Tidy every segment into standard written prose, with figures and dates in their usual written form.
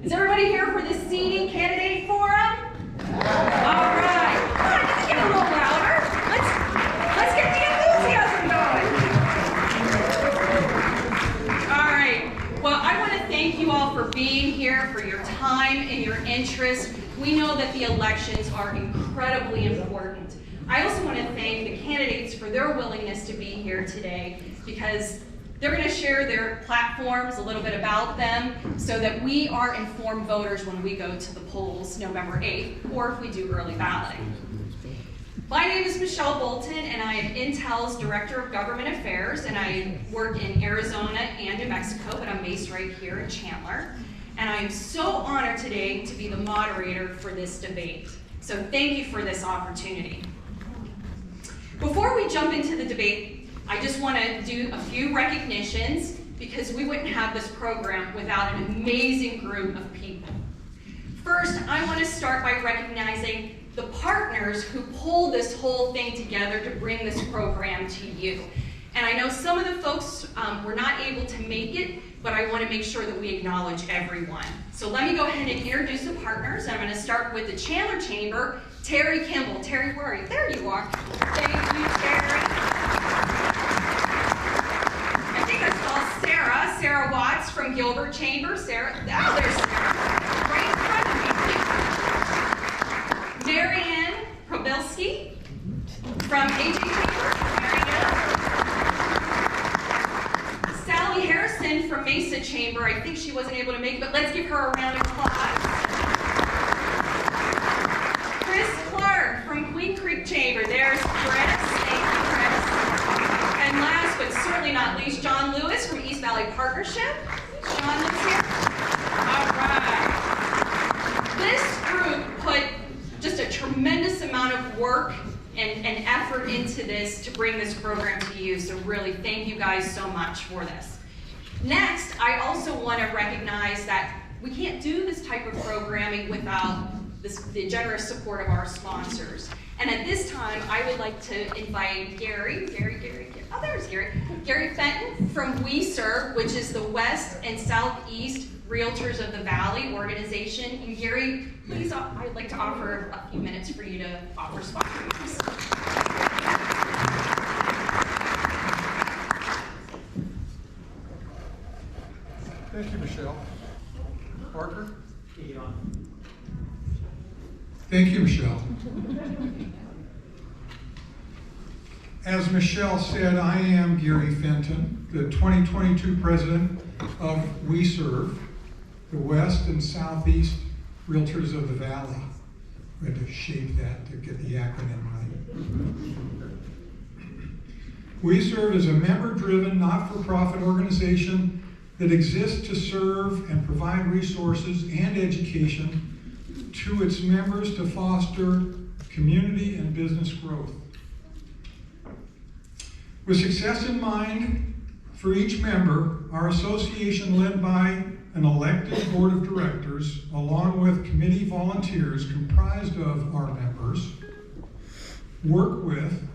Is everybody here for the CD Candidate Forum? All right. Come on, can you get a little louder? Let's get the enthusiasm going. All right. Well, I want to thank you all for being here, for your time and your interest. We know that the elections are incredibly important. I also want to thank the candidates for their willingness to be here today, because they're going to share their platforms, a little bit about them, so that we are informed voters when we go to the polls November 8th, or if we do early balloting. My name is Michelle Bolton, and I am Intel's Director of Government Affairs, and I work in Arizona and New Mexico, but I'm based right here in Chandler. And I am so honored today to be the moderator for this debate. So thank you for this opportunity. Before we jump into the debate, I just want to do a few recognitions, because we wouldn't have this program without an amazing group of people. First, I want to start by recognizing the partners who pulled this whole thing together to bring this program to you. And I know some of the folks were not able to make it, but I want to make sure that we acknowledge everyone. So let me go ahead and introduce the partners. I'm going to start with the Chandler Chamber, Terry Kimball. Terry, where are you? There you are. Thank you, Terry. I think I saw Sarah Watts from Gilbert Chamber. Sarah, oh, there's Sarah, right in front of me. Marianne Probilski from AJ Chamber. Marianne. Sally Harrison from Mesa Chamber. I think she wasn't able to make it, but let's give her a round of applause. Chris Clark from Queen Creek Chamber. There's Chris. Thank you, Chris. And last but certainly not least, John Lewis from East Valley Partnership. John lives here. All right. This group put just a tremendous amount of work and effort into this to bring this program to you. So really, thank you guys so much for this. Next, I also want to recognize that we can't do this type of programming without the generous support of our sponsors. And at this time, I would like to invite Gary, oh, there's Gary Fenton from WeSERV, which is the West and Southeast Realtors of the Valley organization. And Gary, please, I'd like to offer a few minutes for you to offer spot remarks. Thank you, Michelle. Parker? Thank you, Michelle. As Michelle said, I am Gary Fenton, the 2022 president of WeSERV, the West and Southeast Realtors of the Valley. We had to shape that to get the acronym right. WeSERV is a member-driven, not-for-profit organization that exists to serve and provide resources and education to its members to foster community and business growth. With success in mind for each member, our association, led by an elected board of directors, along with committee volunteers comprised of our members, work with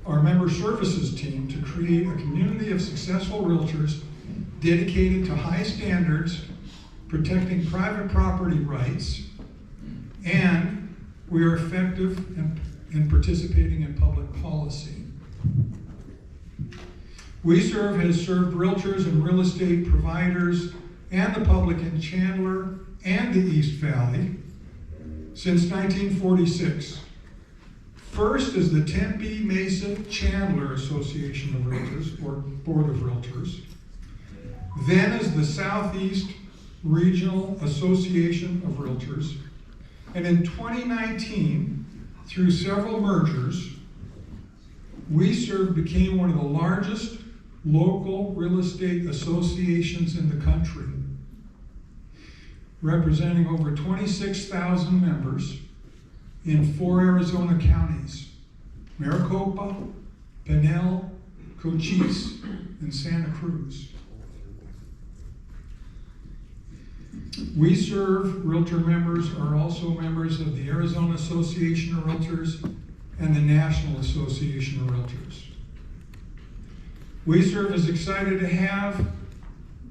our member services team to create a community of successful realtors dedicated to high standards, protecting private property rights, and we are effective in participating in public policy. WeSERV has served realtors and real estate providers and the public in Chandler and the East Valley since 1946. First as the Tempe Mesa Chandler Association of Realtors, or Board of Realtors, then as the Southeast Regional Association of Realtors, and in 2019, through several mergers, WeSERV became one of the largest local real estate associations in the country, representing over 26,000 members in 4 Arizona counties: Maricopa, Pinal, Cochise, and Santa Cruz. WeSERV Realtor members are also members of the Arizona Association of Realtors and the National Association of Realtors. WeSERV is excited to have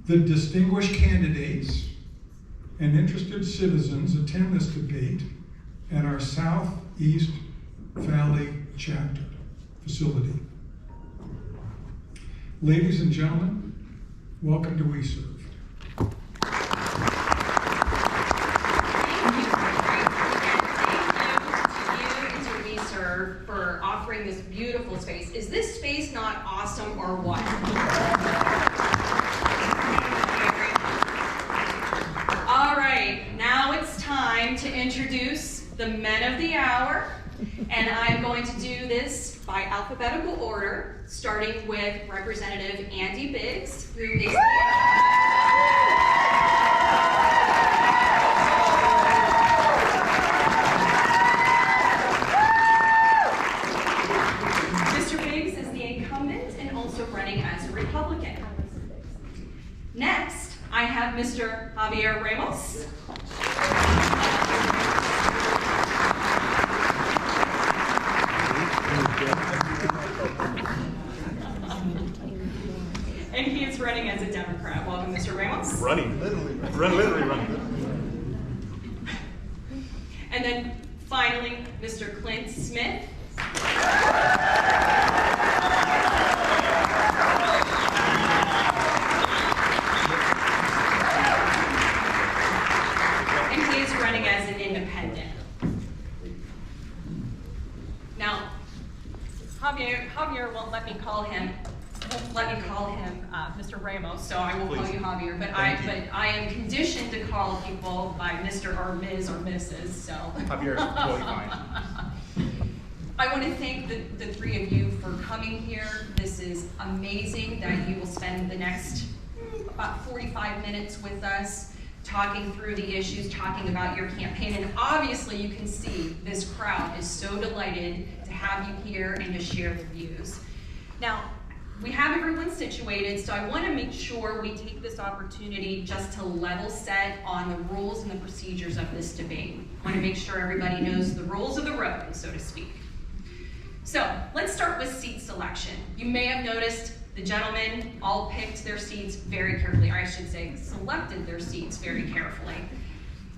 The distinguished candidates and interested citizens attend this debate at our Southeast Valley Chapter facility. Ladies and gentlemen, welcome to WeSERV. For offering this beautiful space. Is this space not awesome or what? All right, now it's time to introduce the men of the hour, and I'm going to do this by alphabetical order, starting with Representative Andy Biggs, who is the Republican. Next, I have Mr. Javier Ramos. And he is running as a Democrat. Welcome, Mr. Ramos. Running, literally running. And then finally, Mr. Clint Smith. As an independent. Now, Javier won't let me call him Mr. Ramos, so I will call you Javier. But I am conditioned to call people by Mr. or Ms. or Mrs. So Javier is totally fine. I want to thank the three of you for coming here. This is amazing that you will spend the next about 45 minutes with us, talking through the issues, talking about your campaign. And obviously you can see this crowd is so delighted to have you here and to share the views. Now, we have everyone situated, so I want to make sure we take this opportunity just to level set on the rules and the procedures of this debate. I want to make sure everybody knows the rules of the road, so to speak. So let's start with seat selection. You may have noticed the gentlemen all picked their seats very carefully, or I should say selected their seats very carefully.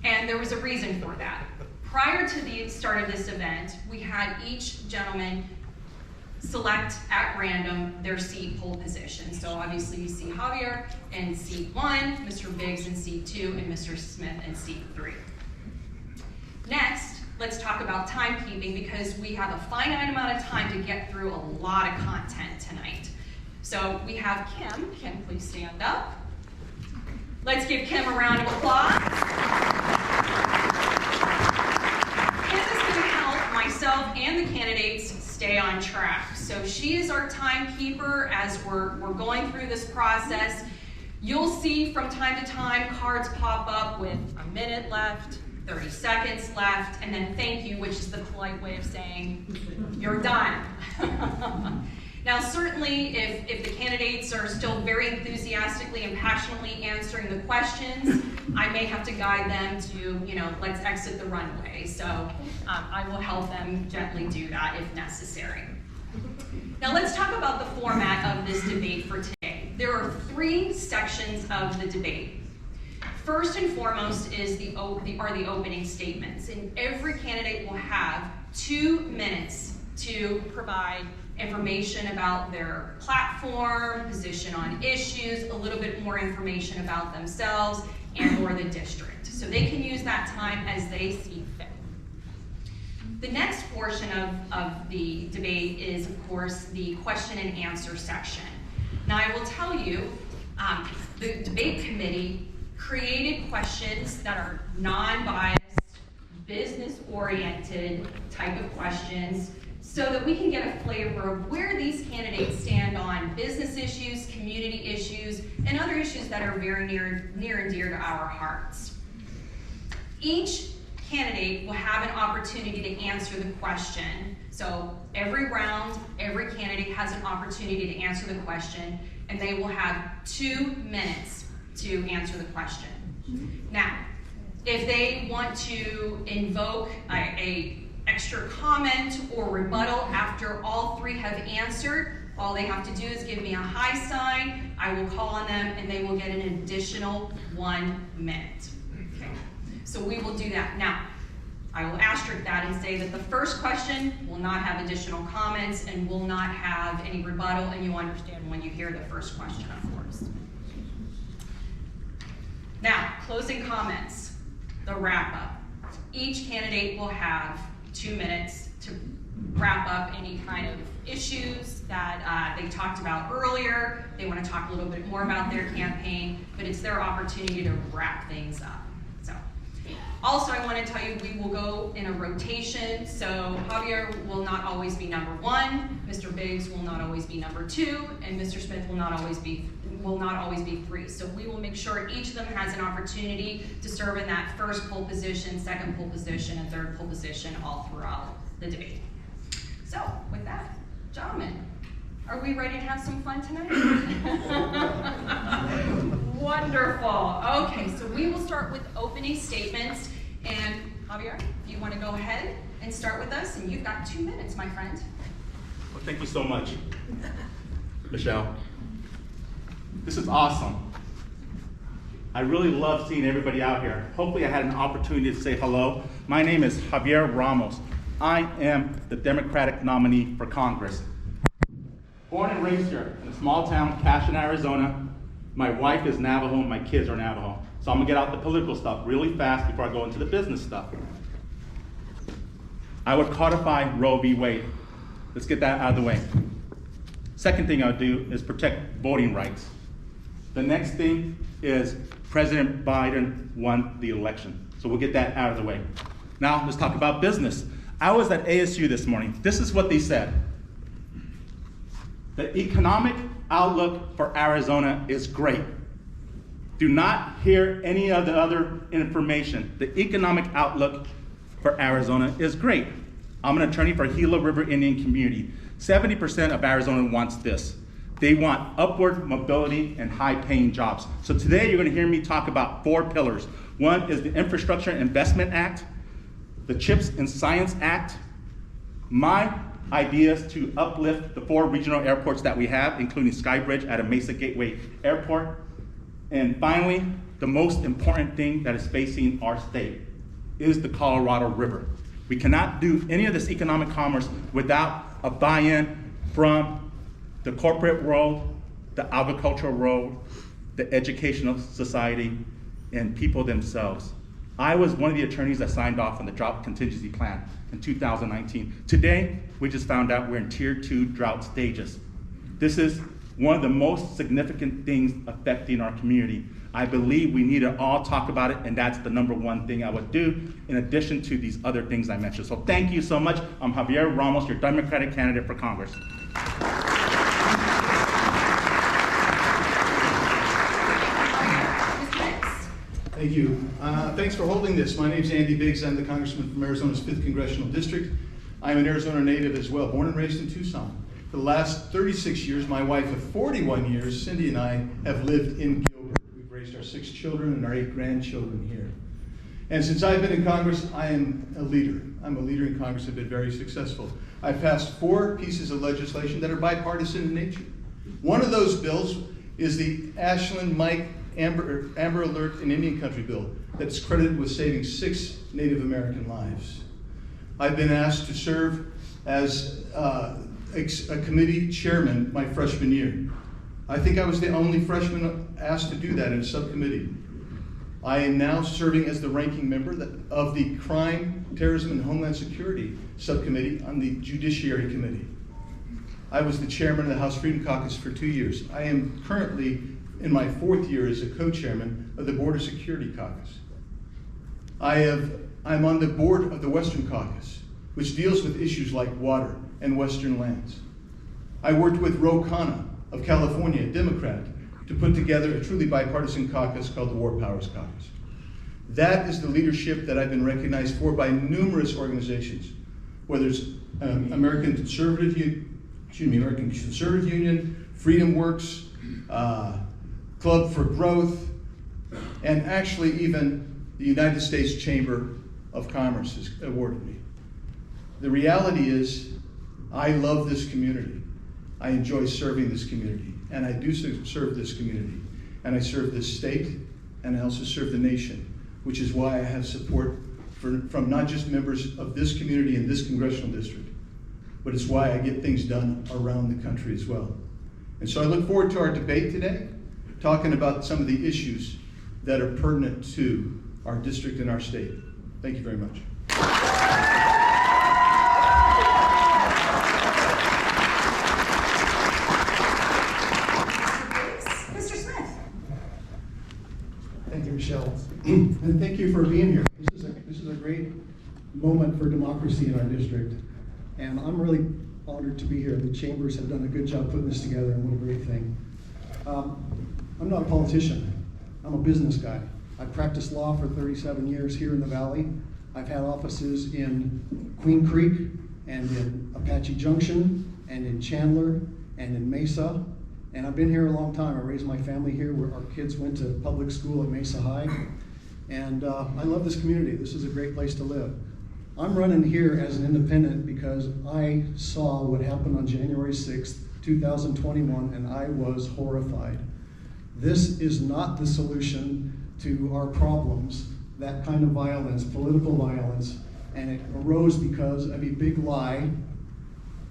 And there was a reason for that. Prior to the start of this event, we had each gentleman select at random their seat pole position. So obviously you see Javier in seat 1, Mr. Biggs in seat 2, and Mr. Smith in seat 3. Next, let's talk about timekeeping, because we have a finite amount of time to get through a lot of content tonight. So we have Kim. Kim, please stand up. Let's give Kim a round of applause. Kim is going to help myself and the candidates stay on track. So she is our timekeeper as we're going through this process. You'll see from time to time cards pop up with a minute left, 30 seconds left, and then thank you, which is the polite way of saying you're done. Now, certainly, if the candidates are still very enthusiastically and passionately answering the questions, I may have to guide them to, let's exit the runway. So I will help them gently do that if necessary. Now, let's talk about the format of this debate for today. There are 3 sections of the debate. First and foremost is the opening statements, and every candidate will have 2 minutes to provide information about their platform, position on issues, a little bit more information about themselves and or the district. So they can use that time as they see fit. The next portion of the debate is, of course, the question and answer section. Now, I will tell you, the debate committee created questions that are non-biased, business-oriented type of questions, so that we can get a flavor of where these candidates stand on business issues, community issues, and other issues that are very near and dear to our hearts. Each candidate will have an opportunity to answer the question. So every round, every candidate has an opportunity to answer the question, and they will have 2 minutes to answer the question. Now, if they want to invoke a extra comment or rebuttal after all 3 have answered, All they have to do is give me a high sign, I will call on them, and they will get an additional 1 minute. Okay, so we will do that. Now, I will asterisk that and say that the first question will not have additional comments and will not have any rebuttal, and you'll understand when you hear the first question, of course. Now, closing comments, the wrap-up. Each candidate will have 2 minutes to wrap up any kind of issues that they talked about earlier. They want to talk a little bit more about their campaign, but it's their opportunity to wrap things up. So, also I want to tell you we will go in a rotation, so Javier will not always be number 1, Mr. Biggs will not always be number 2, and Mr. Smith will not always be 3. So we will make sure each of them has an opportunity to serve in that first pole position, second pole position, and third pole position all throughout the debate. So with that, gentlemen, are we ready to have some fun tonight? Wonderful. Okay, so we will start with opening statements. And Javier, if you want to go ahead and start with us, and you've got 2 minutes, my friend. Well, thank you so much, Michelle. This is awesome. I really love seeing everybody out here. Hopefully I had an opportunity to say hello. My name is Javier Ramos. I am the Democratic nominee for Congress. Born and raised here in a small town, Cashin, Arizona. My wife is Navajo and my kids are Navajo. So I'm gonna get out the political stuff really fast before I go into the business stuff. I would codify Roe v. Wade. Let's get that out of the way. Second thing I would do is protect voting rights. The next thing is President Biden won the election. So we'll get that out of the way. Now let's talk about business. I was at ASU this morning. This is what they said. The economic outlook for Arizona is great. Do not hear any of the other information. The economic outlook for Arizona is great. I'm an attorney for Gila River Indian community. 70% of Arizona wants this. They want upward mobility and high-paying jobs. So today you're going to hear me talk about 4 pillars. One is the Infrastructure Investment Act, the CHIPS and Science Act, my ideas to uplift the 4 regional airports that we have, including Skybridge at a Mesa Gateway Airport, and finally, the most important thing that is facing our state is the Colorado River. We cannot do any of this economic commerce without a buy-in from the corporate world, the agricultural world, the educational society, and people themselves. I was one of the attorneys that signed off on the drought contingency plan in 2019. Today, we just found out we're in tier 2 drought stages. This is one of the most significant things affecting our community. I believe we need to all talk about it, and that's the number 1 thing I would do, in addition to these other things I mentioned. So thank you so much. I'm Javier Ramos, your Democratic candidate for Congress. Thank you. Thanks for holding this. My name is Andy Biggs. I'm the Congressman from Arizona's 5th Congressional District. I'm an Arizona native as well, born and raised in Tucson. For the last 36 years, my wife of 41 years, Cindy, and I have lived in Gilbert. We've raised our 6 children and our 8 grandchildren here. And since I've been in Congress, I am a leader. I'm a leader in Congress. I've been very successful. I've passed 4 pieces of legislation that are bipartisan in nature. One of those bills is the Ashland Mike Amber Alert and Indian Country bill that's credited with saving 6 Native American lives. I've been asked to serve as a committee chairman my freshman year. I think I was the only freshman asked to do that in a subcommittee. I am now serving as the ranking member of the Crime, Terrorism, and Homeland Security subcommittee on the Judiciary Committee. I was the chairman of the House Freedom Caucus for 2 years. I am currently in my 4th year as a co-chairman of the Border Security Caucus. I'm on the board of the Western Caucus, which deals with issues like water and Western lands. I worked with Ro Khanna of California, a Democrat, to put together a truly bipartisan caucus called the War Powers Caucus. That is the leadership that I've been recognized for by numerous organizations, whether it's American Conservative Union, Freedom Works, Club for Growth, and actually even the United States Chamber of Commerce has awarded me. The reality is, I love this community. I enjoy serving this community, and I do serve this community, and I serve this state, and I also serve the nation, which is why I have support from not just members of this community and this congressional district, but it's why I get things done around the country as well. And so I look forward to our debate today, talking about some of the issues that are pertinent to our district and our state. Thank you very much. Mr. Smith. Thank you, Michelle. And thank you for being here. This is a great moment for democracy in our district. And I'm really honored to be here. The chambers have done a good job putting this together, and what a great thing. I'm not a politician. I'm a business guy. I've practiced law for 37 years here in the Valley. I've had offices in Queen Creek and in Apache Junction and in Chandler and in Mesa. And I've been here a long time. I raised my family here, where our kids went to public school at Mesa High. And I love this community. This is a great place to live. I'm running here as an independent because I saw what happened on January 6th, 2021, and I was horrified. This is not the solution to our problems, that kind of violence, political violence, and it arose because of a big lie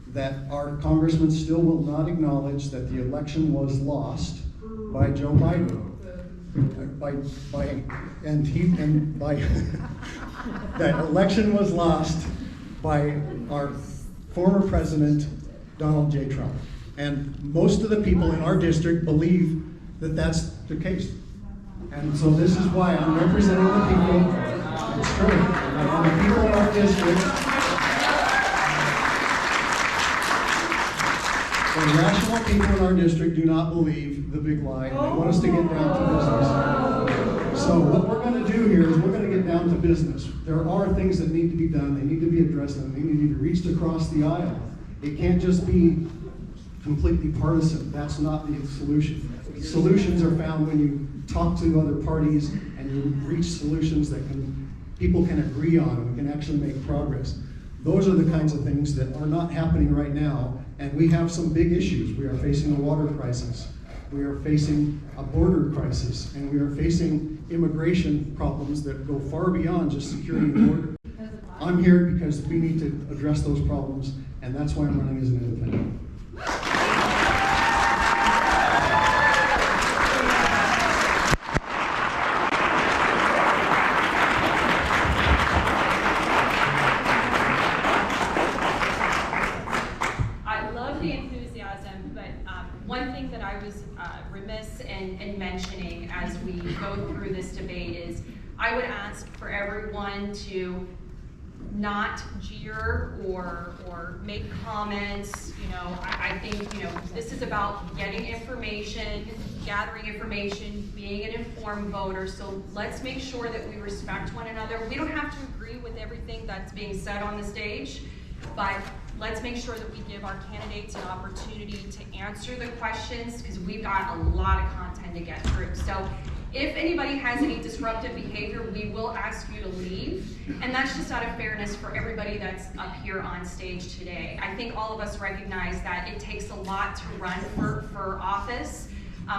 that our congressman still will not acknowledge that the election was lost by Joe Biden. That election was lost by our former president, Donald J. Trump. And most of the people in our district believe that that's the case. And so this is why I'm representing the people. It's true. And the people in our district, the rational people in our district do not believe the big lie. They want us to get down to business. So what we're going to do here is we're going to get down to business. There are things that need to be done. They need to be addressed, and they need to be reached across the aisle. It can't just be completely partisan. That's not the solution. Solutions are found when you talk to other parties and you reach solutions that people can agree on and we can actually make progress. Those are the kinds of things that are not happening right now, and we have some big issues. We are facing a water crisis. We are facing a border crisis, and we are facing immigration problems that go far beyond just securing the border. I'm here because we need to address those problems, and that's why I'm running as an independent. One thing that I was remiss in mentioning as we go through this debate is I would ask for everyone to not jeer or make comments. I think, this is about getting information, gathering information, being an informed voter. So let's make sure that we respect one another. We don't have to agree with everything that's being said on the stage, but let's make sure that we give our candidates an opportunity to answer the questions, because we've got a lot of content to get through. So if anybody has any disruptive behavior, we will ask you to leave. And that's just out of fairness for everybody that's up here on stage today. I think all of us recognize that it takes a lot to run for office.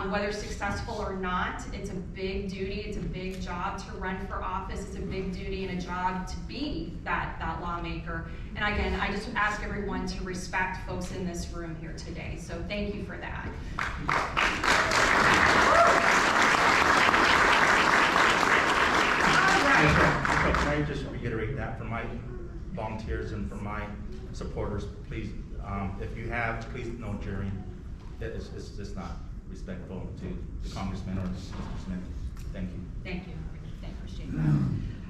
Whether successful or not, it's a big duty, it's a big job to run for office, it's a big duty and a job to be that lawmaker. And again, I just ask everyone to respect folks in this room here today. So thank you for that. Can I just reiterate that for my volunteers and for my supporters, please, if you have, please no jeering. It's just not respectful to the congressman or Mr. Smith. Thank you. Thank you. I appreciate that.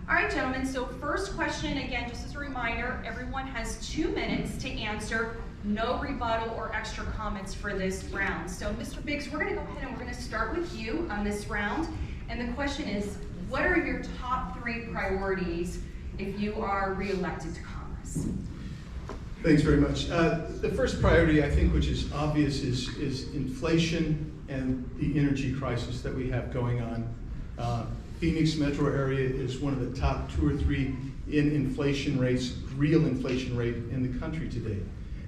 All right, gentlemen, so first question, again, just as a reminder, everyone has 2 minutes to answer. No rebuttal or extra comments for this round. So Mr. Biggs, we're gonna go ahead and we're gonna start with you on this round. And the question is, what are your top 3 priorities if you are reelected to Congress? Thanks very much. The first priority, I think, which is obvious, is inflation and the energy crisis that we have going on. Phoenix metro area is one of the top 2 or 3 in inflation rates, real inflation rate in the country today.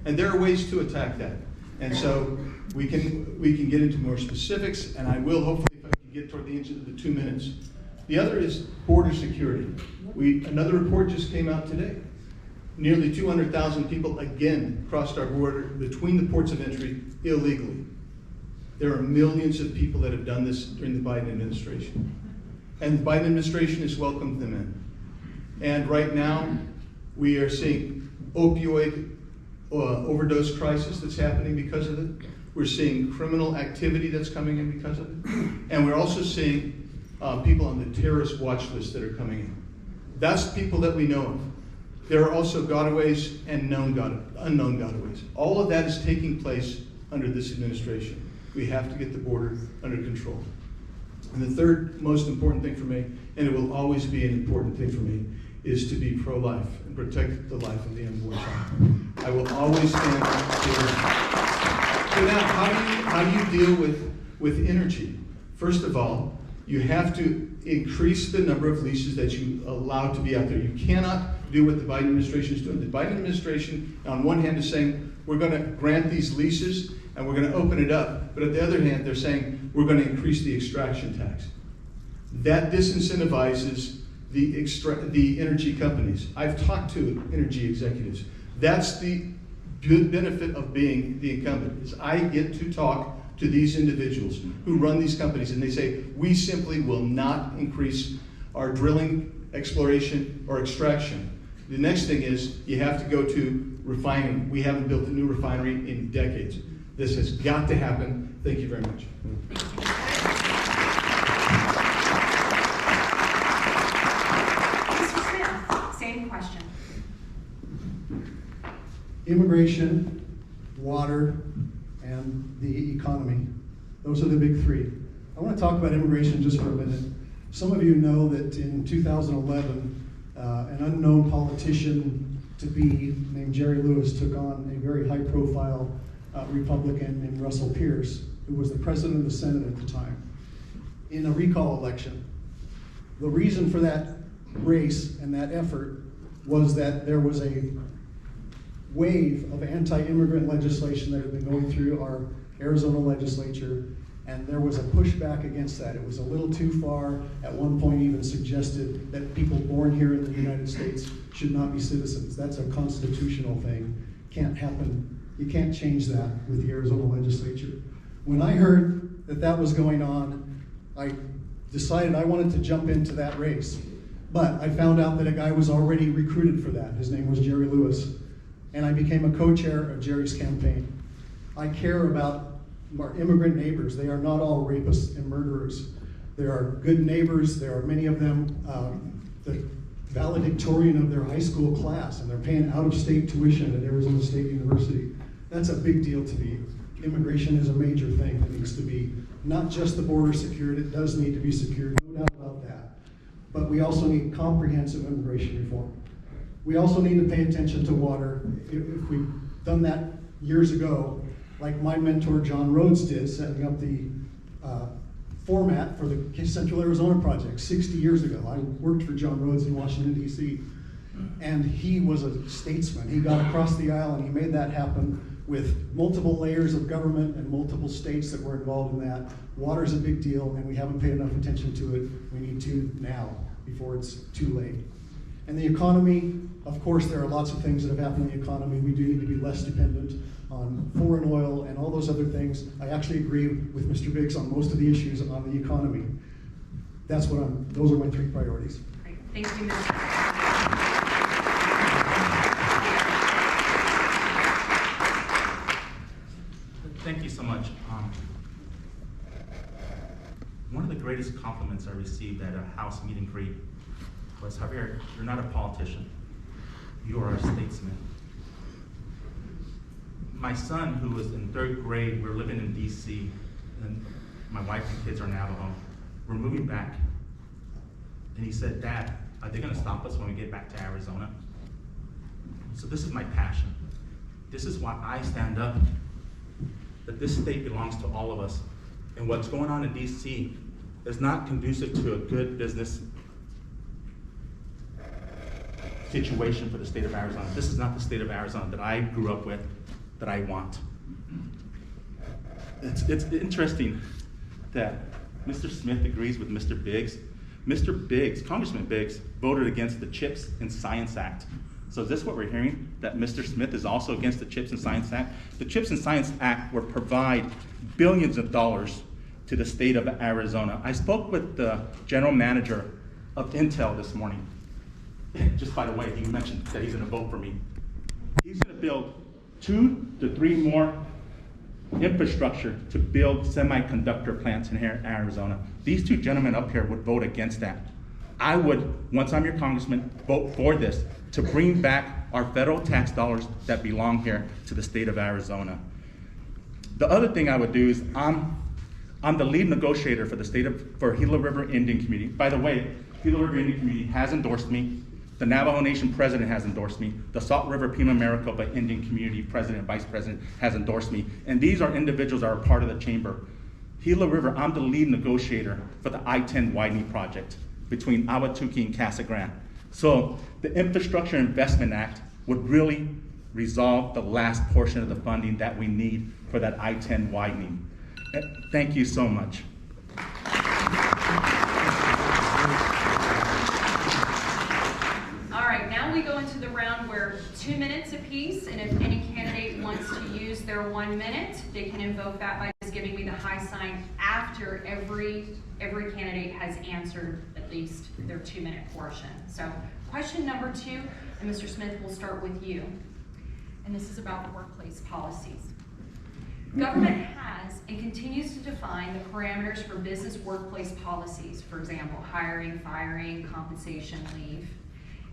And there are ways to attack that. And so we can get into more specifics, and I will hopefully if I can get toward the end of the 2 minutes. The other is border security. Another report just came out today. Nearly 200,000 people again crossed our border between the ports of entry illegally. There are millions of people that have done this during the Biden administration. And the Biden administration has welcomed them in. And right now, we are seeing opioid overdose crisis that's happening because of it. We're seeing criminal activity that's coming in because of it. And we're also seeing people on the terrorist watch list that are coming in. That's people that we know of. There are also gotaways and unknown gotaways. All of that is taking place under this administration. We have to get the border under control. And the third most important thing for me, and it will always be an important thing for me, is to be pro-life and protect the life of the unborn child. I will always stand for that. So now, how do you deal with energy? First of all, you have to increase the number of leases that you allow to be out there. You cannot do what the Biden administration is doing. The Biden administration, on one hand, is saying, we're going to grant these leases and we're going to open it up. But at the other hand, they're saying, we're going to increase the extraction tax. That disincentivizes the energy companies. I've talked to energy executives. That's the good benefit of being the incumbent, is I get to talk to these individuals who run these companies, and they say, we simply will not increase our drilling, exploration, or extraction. The next thing is you have to go to refining. We haven't built a new refinery in decades. This has got to happen. Thank you very much. Mr. Smith, same question. Immigration, water, and the economy. Those are the big three. I want to talk about immigration just for a minute. Some of you know that in 2011, an unknown politician to be named Jerry Lewis took on a very high-profile Republican named Russell Pierce, who was the president of the Senate at the time, in a recall election. The reason for that race and that effort was that there was a wave of anti-immigrant legislation that had been going through our Arizona legislature, and there was a pushback against that. It was a little too far, at one point even suggested that people born here in the United States should not be citizens. That's a constitutional thing. Can't happen. You can't change that with the Arizona legislature. When I heard that that was going on, I decided I wanted to jump into that race. But I found out that a guy was already recruited for that. His name was Jerry Lewis. And I became a co-chair of Jerry's campaign. I care about our immigrant neighbors. They are not all rapists and murderers. There are good neighbors. There are many of them the valedictorian of their high school class, and they're paying out-of-state tuition at Arizona State University. That's a big deal to me. Immigration is a major thing that needs to be not just the border secured. It does need to be secured, no doubt about that. But we also need comprehensive immigration reform. We also need to pay attention to water. If we've done that years ago, like my mentor John Rhodes did, setting up the format for the Central Arizona Project 60 years ago. I worked for John Rhodes in Washington, D.C., and he was a statesman. He got across the aisle and he made that happen with multiple layers of government and multiple states that were involved in that. Water's a big deal, and we haven't paid enough attention to it. We need to now, before it's too late. And the economy, of course, there are lots of things that have happened in the economy. We do need to be less dependent on foreign oil and all those other things. I actually agree with Mr. Biggs on most of the issues on the economy. Those are my three priorities. Great. Thank you, Mr. Thank you so much. One of the greatest compliments I received at a House meet and greet was, Javier, you're not a politician. You are a statesman. My son, who was in 3rd grade, we're living in DC, and my wife and kids are Navajo. We're moving back. And he said, Dad, are they gonna stop us when we get back to Arizona? So this is my passion. This is why I stand up, that this state belongs to all of us. And what's going on in DC is not conducive to a good business situation for the state of Arizona. This is not the state of Arizona that I grew up with, that I want. It's interesting that Mr. Smith agrees with Mr. Biggs. Mr. Biggs, Congressman Biggs, voted against the CHIPS and Science Act. So is this what we're hearing, that Mr. Smith is also against the CHIPS and Science Act? The CHIPS and Science Act would provide billions of dollars to the state of Arizona. I spoke with the general manager of Intel this morning. Just by the way, he mentioned that he's gonna vote for me. He's gonna build 2 to 3 more infrastructure to build semiconductor plants in here in Arizona. These 2 gentlemen up here would vote against that. I would, once I'm your congressman, vote for this to bring back our federal tax dollars that belong here to the state of Arizona. The other thing I would do is I'm the lead negotiator for the for Gila River Indian Community. By the way, Gila River Indian Community has endorsed me. The Navajo Nation president has endorsed me. The Salt River Pima Maricopa Indian Community president and vice president has endorsed me. And these are individuals that are part of the chamber. Gila River, I'm the lead negotiator for the I-10 widening project between Ahwatukee and Casa Grande. So the Infrastructure Investment Act would really resolve the last portion of the funding that we need for that I-10 widening. Thank you so much. All right, now we go into the round where 2 minutes apiece, and if any candidate wants to use their 1 minute, they can invoke that by just giving me the high sign after every candidate has answered at least their 2 minute portion. So question number 2, and Mr. Smith, we'll start with you. And this is about workplace policies. Government has and continues to define the parameters for business workplace policies, for example, hiring, firing, compensation, leave.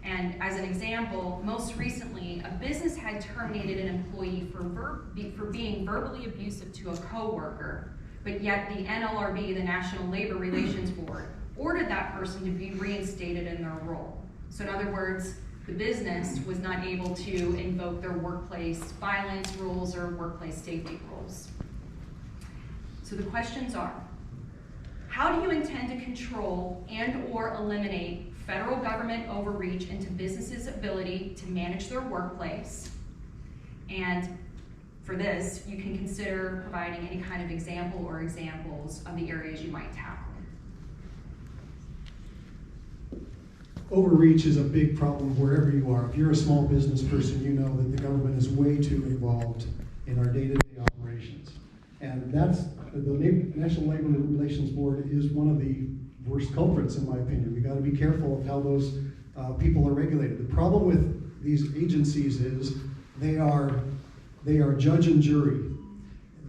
And as an example, most recently, a business had terminated an employee for being verbally abusive to a coworker, but yet the NLRB, the National Labor Relations Board, ordered that person to be reinstated in their role. So in other words, the business was not able to invoke their workplace violence rules or workplace safety rules. So the questions are, how do you intend to control and/or eliminate federal government overreach into businesses' ability to manage their workplace? And for this, you can consider providing any kind of example or examples of the areas you might tackle. Overreach is a big problem wherever you are. If you're a small business person, you know that the government is way too involved in our day-to-day operations. And that's, the National Labor Relations Board is one of the worst culprits, in my opinion. We've got to be careful of how those people are regulated. The problem with these agencies is they are judge and jury.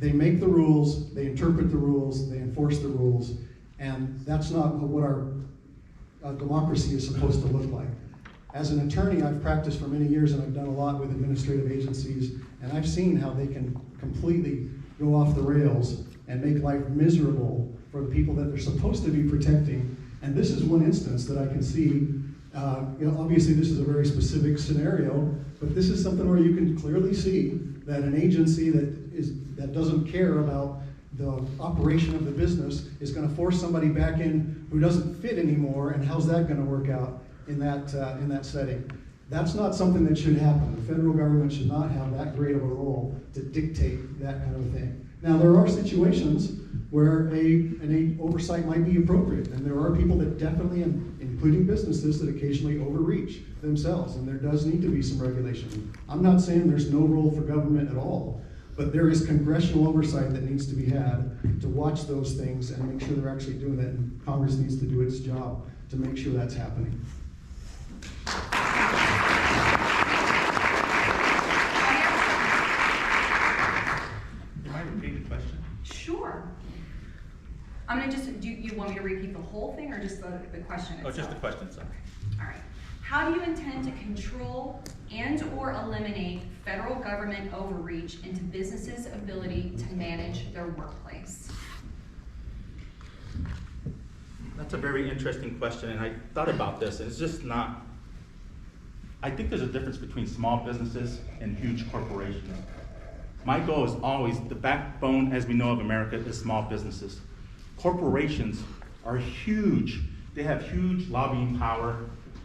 They make the rules, they interpret the rules, they enforce the rules, and that's not what our democracy is supposed to look like. As an attorney, I've practiced for many years and I've done a lot with administrative agencies, and I've seen how they can completely go off the rails and make life miserable for the people that they're supposed to be protecting. And this is one instance that I can see. Obviously this is a very specific scenario, but this is something where you can clearly see that an agency that doesn't care about the operation of the business is going to force somebody back in who doesn't fit anymore, and how's that going to work out in that setting? That's not something that should happen. The federal government should not have that great of a role to dictate that kind of thing. Now, there are situations where an oversight might be appropriate, and there are people that definitely, including businesses, that occasionally overreach themselves, and there does need to be some regulation. I'm not saying there's no role for government at all, but there is congressional oversight that needs to be had to watch those things and make sure they're actually doing that, and Congress needs to do its job to make sure that's happening. Can I repeat the question? Sure. I'm gonna just, do you want me to repeat the whole thing or just the question itself? Oh, just the question, sorry. All right. How do you intend to control and/or eliminate federal government overreach into businesses' ability to manage their workplace? That's a very interesting question, and I thought about this, and it's just not, I think there's a difference between small businesses and huge corporations. My goal is always, the backbone, as we know, of America is small businesses. Corporations are huge. They have huge lobbying power.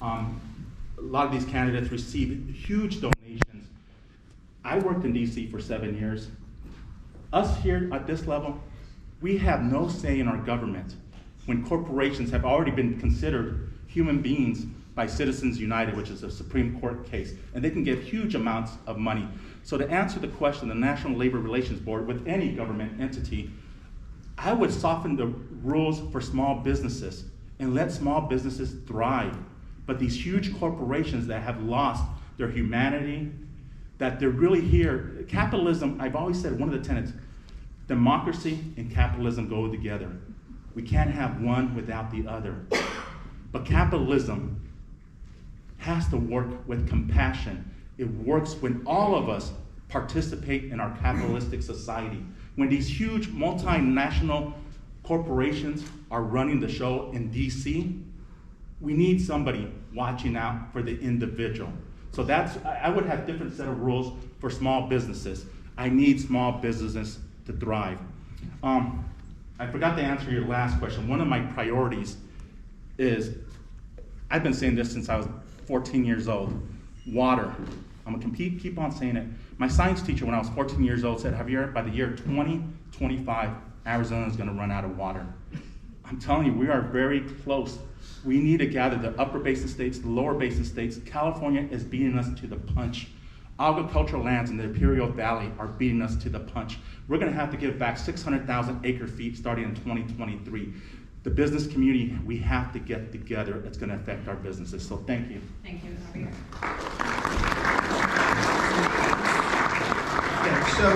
A lot of these candidates receive huge donations. I worked in DC for 7 years. Us here at this level, we have no say in our government when corporations have already been considered human beings by Citizens United, which is a Supreme Court case, and they can get huge amounts of money. So to answer the question, the National Labor Relations Board with any government entity, I would soften the rules for small businesses and let small businesses thrive. But these huge corporations that have lost their humanity, that they're really here, capitalism, I've always said one of the tenets, democracy and capitalism go together. We can't have one without the other. But capitalism has to work with compassion. It works when all of us participate in our capitalistic society. When these huge multinational corporations are running the show in DC, we need somebody watching out for the individual. So I would have different set of rules for small businesses. I need small businesses to thrive. I forgot to answer your last question. One of my priorities is, I've been saying this since I was 14 years old, water. I'm gonna keep on saying it. My science teacher when I was 14 years old said, Javier, by the year 2025, Arizona is gonna run out of water. I'm telling you, we are very close. We need to gather the upper basin states, the lower basin states. California is beating us to the punch. Agricultural lands in the Imperial Valley are beating us to the punch. We're gonna have to give back 600,000 acre feet starting in 2023. The business community, we have to get together. It's gonna affect our businesses, so thank you. Thank you, Javier. Yeah,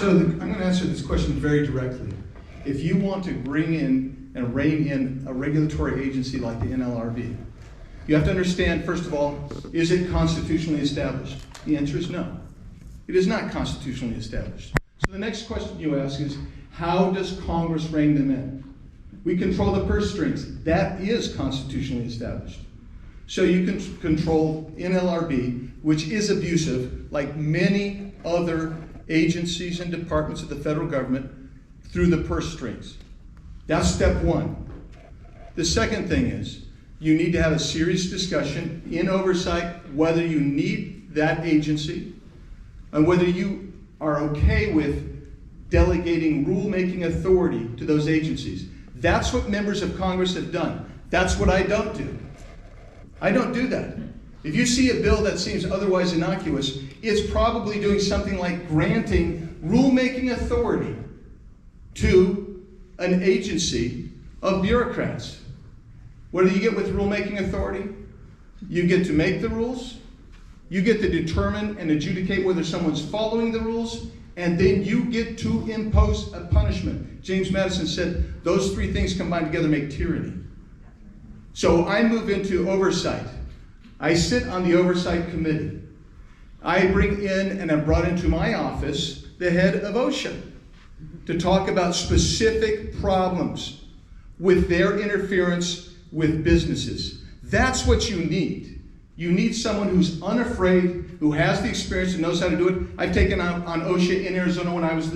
I'm going to answer this question very directly. If you want to bring in and rein in a regulatory agency like the NLRB, you have to understand, first of all, is it constitutionally established? The answer is no. It is not constitutionally established. So the next question you ask is, how does Congress rein them in? We control the purse strings. That is constitutionally established. So you can control NLRB, which is abusive, like many other agencies and departments of the federal government, through the purse strings. That's step one. The second thing is, you need to have a serious discussion in oversight whether you need that agency and whether you are okay with delegating rulemaking authority to those agencies. That's what members of Congress have done. That's what I don't do. I don't do that. If you see a bill that seems otherwise innocuous, it's probably doing something like granting rulemaking authority to an agency of bureaucrats. What do you get with rulemaking authority? You get to make the rules, you get to determine and adjudicate whether someone's following the rules, and then you get to impose a punishment. James Madison said those three things combined together make tyranny. So I move into oversight. I sit on the oversight committee. I bring in and have brought into my office the head of OSHA to talk about specific problems with their interference with businesses. That's what you need. You need someone who's unafraid, who has the experience and knows how to do it. I've taken on OSHA in Arizona when I was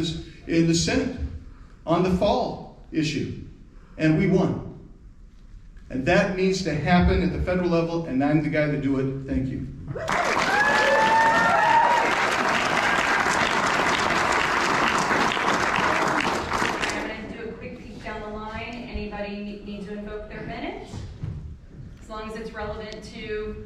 in the Senate on the fall issue, and we won. And that needs to happen at the federal level, and I'm the guy to do it. Thank you. I'm going to do a quick peek down the line. Anybody need to invoke their minute? As long as it's relevant to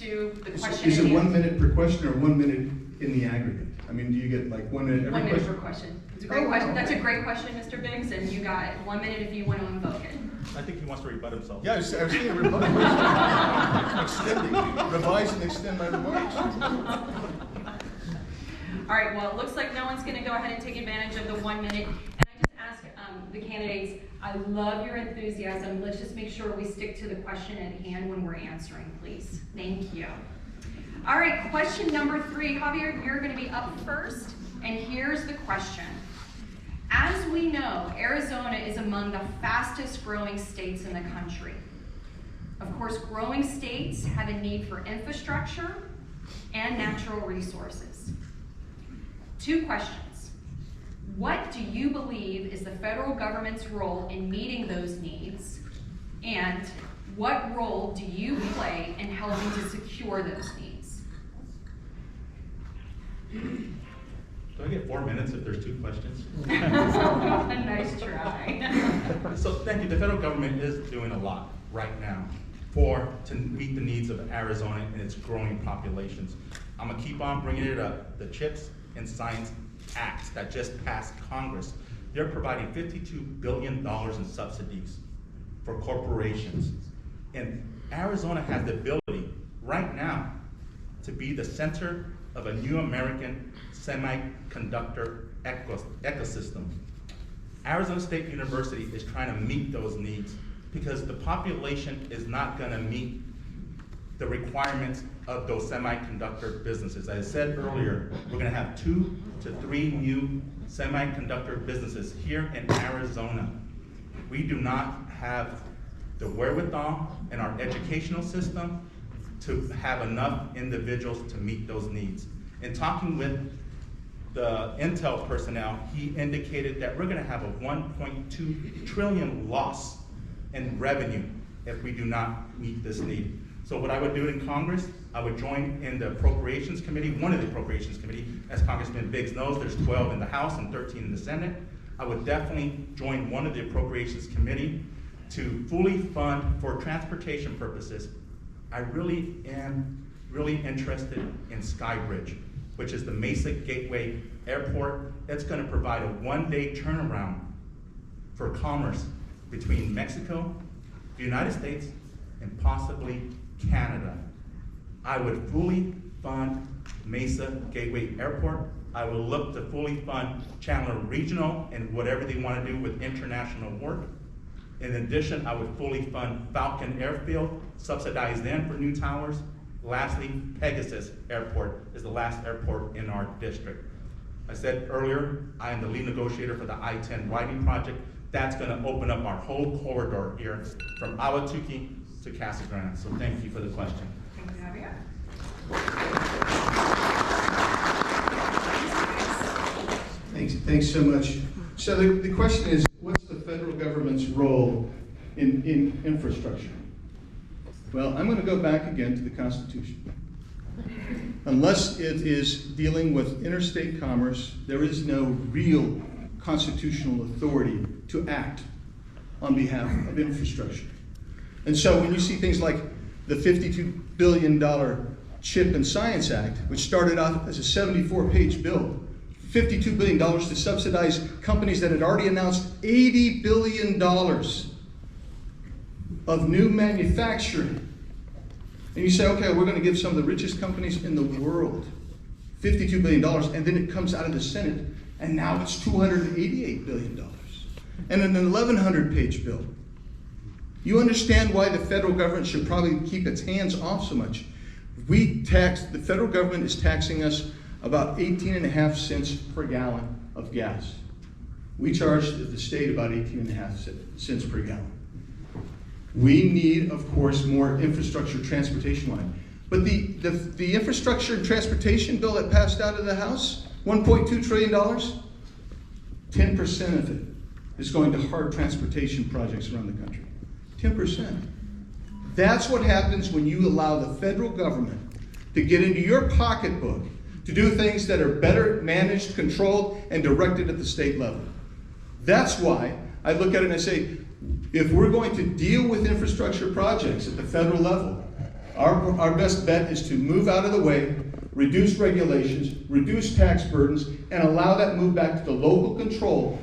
the question. Is it 1 minute per question or 1 minute in the aggregate? I mean, do you get like 1 minute every 1 minute question? per question. It's a great question. That's a great question, Mr. Biggs, and you got 1 minute if you want to invoke it. I think he wants to rebut himself. Yeah, I was saying revise and extend my remarks. All right, well, it looks like no one's going to go ahead and take advantage of the 1 minute. And I just ask the candidates, I love your enthusiasm. Let's just make sure we stick to the question at hand when we're answering, please. Thank you. All right, question number 3. Javier, you're going to be up first, and here's the question. As we know, Arizona is among the fastest growing states in the country. Of course, growing states have a need for infrastructure and natural resources. 2 questions. What do you believe is the federal government's role in meeting those needs? And what role do you play in helping to secure those needs? Do I get 4 minutes if there's 2 questions? Nice try. So thank you. The federal government is doing a lot right now to meet the needs of Arizona and its growing populations. I'm gonna keep on bringing it up. The CHIPS and Science Act that just passed Congress, they're providing $52 billion in subsidies for corporations. And Arizona has the ability right now to be the center of a new American semiconductor ecosystem. Arizona State University is trying to meet those needs because the population is not gonna meet the requirements of those semiconductor businesses. As I said earlier, we're gonna have 2 to 3 new semiconductor businesses here in Arizona. We do not have the wherewithal in our educational system to have enough individuals to meet those needs. In talking with the Intel personnel, he indicated that we're gonna have a 1.2 trillion loss in revenue if we do not meet this need. So what I would do in Congress, I would join in the Appropriations Committee, one of the Appropriations Committee. As Congressman Biggs knows, there's 12 in the House and 13 in the Senate. I would definitely join one of the Appropriations Committee to fully fund for transportation purposes. I really am interested in Skybridge, which is the Mesa Gateway Airport. It's gonna provide a 1-day turnaround for commerce between Mexico, the United States, and possibly Canada. I would fully fund Mesa Gateway Airport. I will look to fully fund Chandler Regional and whatever they want to do with international work. In addition, I would fully fund Falcon Airfield, subsidize them for new towers. Lastly, Pegasus Airport is the last airport in our district. I said earlier, I am the lead negotiator for the I-10 widening project. That's gonna open up our whole corridor here from Ahwatukee to Casa Grande. So thank you for the question. Thank you, Javier. Thanks so much. So the question is, what's the federal government's role in infrastructure? Well, I'm going to go back again to the Constitution. Unless it is dealing with interstate commerce, there is no real constitutional authority to act on behalf of infrastructure. And so when you see things like the $52 billion Chip and Science Act, which started out as a 74-page bill, $52 billion to subsidize companies that had already announced $80 billion of new manufacturing. And you say, okay, we're going to give some of the richest companies in the world $52 billion, and then it comes out of the Senate, and now it's $288 billion. And an 1,100-page bill. You understand why the federal government should probably keep its hands off so much. The federal government is taxing us about 18.5 cents per gallon of gas. We charge the state about 18.5 cents per gallon. We need, of course, more infrastructure transportation line. But the infrastructure and transportation bill that passed out of the House, $1.2 trillion, 10% of it is going to hard transportation projects around the country. 10%. That's what happens when you allow the federal government to get into your pocketbook to do things that are better managed, controlled, and directed at the state level. That's why I look at it and I say, if we're going to deal with infrastructure projects at the federal level, our best bet is to move out of the way, reduce regulations, reduce tax burdens, and allow that move back to the local control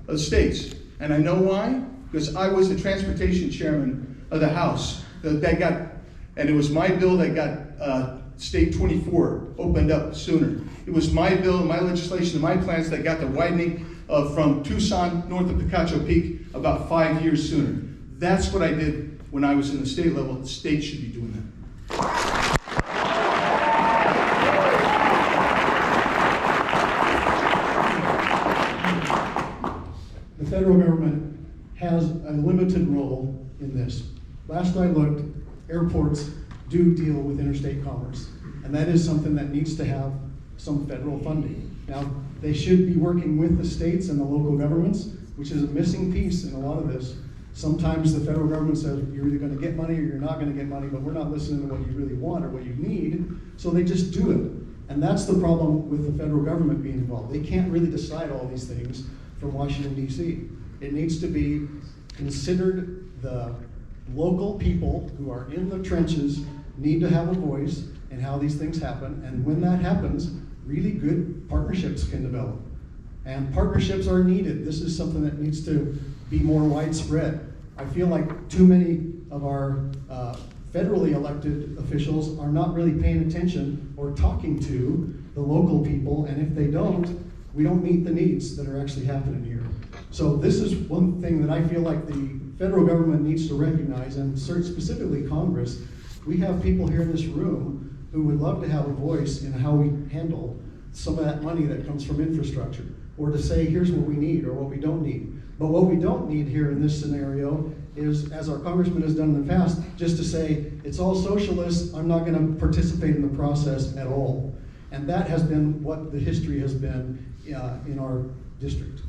of states. And I know why? Because I was the transportation chairman of the House and it was my bill that got State 24 opened up sooner. It was my bill, my legislation, and my plans that got the widening from Tucson north of Picacho Peak about 5 years sooner. That's what I did when I was in the state level. The state should be doing that. The federal government has a limited role in this. Last I looked, airports do deal with interstate commerce, and that is something that needs to have some federal funding. Now, they should be working with the states and the local governments, which is a missing piece in a lot of this. Sometimes the federal government says you're either going to get money or you're not going to get money, but we're not listening to what you really want or what you need, so they just do it. And that's the problem with the federal government being involved. They can't really decide all these things from Washington, D.C. It needs to be considered. The local people who are in the trenches need to have a voice in how these things happen. And when that happens, really good partnerships can develop. And partnerships are needed. This is something that needs to be more widespread. I feel like too many of our federally elected officials are not really paying attention or talking to the local people, and if they don't, we don't meet the needs that are actually happening here. So this is one thing that I feel like the federal government needs to recognize, and specifically Congress. We have people here in this room who would love to have a voice in how we handle some of that money that comes from infrastructure, or to say, here's what we need or what we don't need. But what we don't need here in this scenario is, as our congressman has done in the past, just to say, it's all socialist, I'm not going to participate in the process at all. And that has been what the history has been in our district.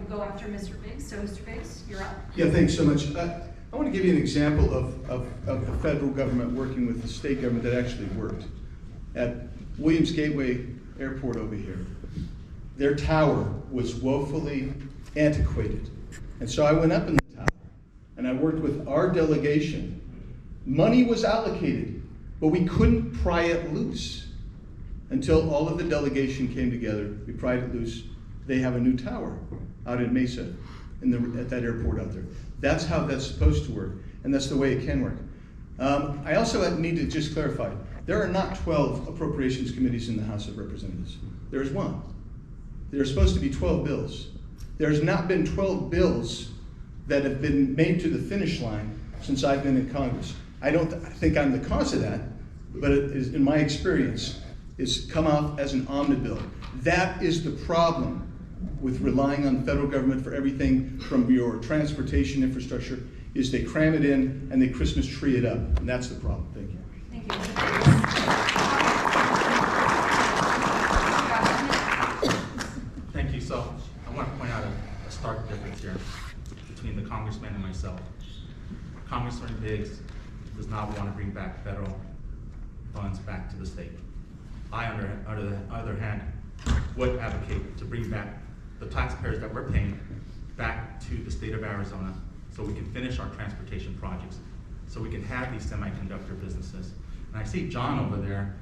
Go after Mr. Biggs. So Mr. Biggs, you're up. Yeah, thanks so much. I want to give you an example of the federal government working with the state government that actually worked. At Williams Gateway Airport over here, their tower was woefully antiquated. And so I went up in the tower and I worked with our delegation. Money was allocated, but we couldn't pry it loose until all of the delegation came together. We pried it loose. They have a new tower out in Mesa at that airport out there. That's how that's supposed to work, and that's the way it can work. I also need to just clarify, there are not 12 appropriations committees in the House of Representatives. There's one. There are supposed to be 12 bills. There's not been 12 bills that have been made to the finish line since I've been in Congress. I don't think I'm the cause of that, but it is, in my experience, it's come out as an omnibus. That is the problem with relying on the federal government for everything from your transportation infrastructure, is they cram it in and they Christmas tree it up, and that's the problem. Thank you. Thank you. Thank you. So I want to point out a stark difference here between the congressman and myself. Congressman Biggs does not want to bring back federal funds back to the state. I, on the other hand, would advocate to bring back the taxpayers that we're paying back to the state of Arizona so we can finish our transportation projects, so we can have these semiconductor businesses. And I see John over there,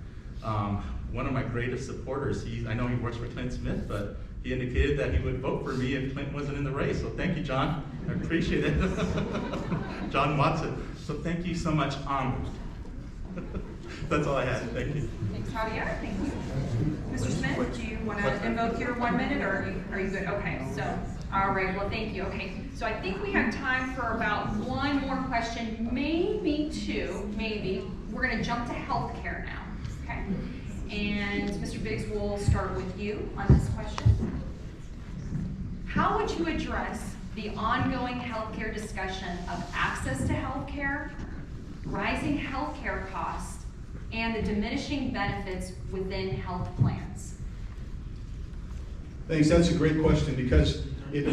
one of my greatest supporters. I know he works for Clint Smith, but he indicated that he would vote for me if Clint wasn't in the race. So thank you, John. I appreciate it. John Watson. So thank you so much. That's all I had. Thank you. Thanks, Javier. Thank you. Mr. Smith, do you want to invoke your 1 minute, or are you good? Okay, so, all right, well, thank you. Okay, so I think we have time for about one more question, maybe two, maybe. We're going to jump to healthcare now, okay? And Mr. Biggs, we'll start with you on this question. How would you address the ongoing healthcare discussion of access to healthcare, rising healthcare costs, and the diminishing benefits within health plans? Thanks, that's a great question, because it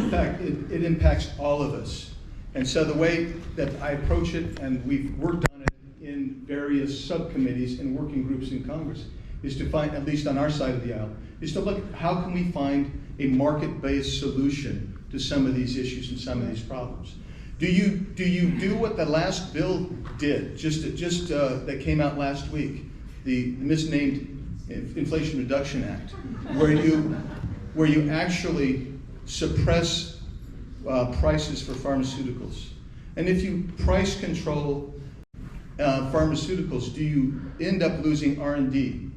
impacts all of us. And so the way that I approach it, and we've worked on it in various subcommittees and working groups in Congress, is to find, at least on our side of the aisle, is to look at how can we find a market-based solution to some of these issues and some of these problems. Do you do what the last bill did, that came out last week, the misnamed Inflation Reduction Act, where you actually suppress prices for pharmaceuticals? And if you price control pharmaceuticals, do you end up losing R&D?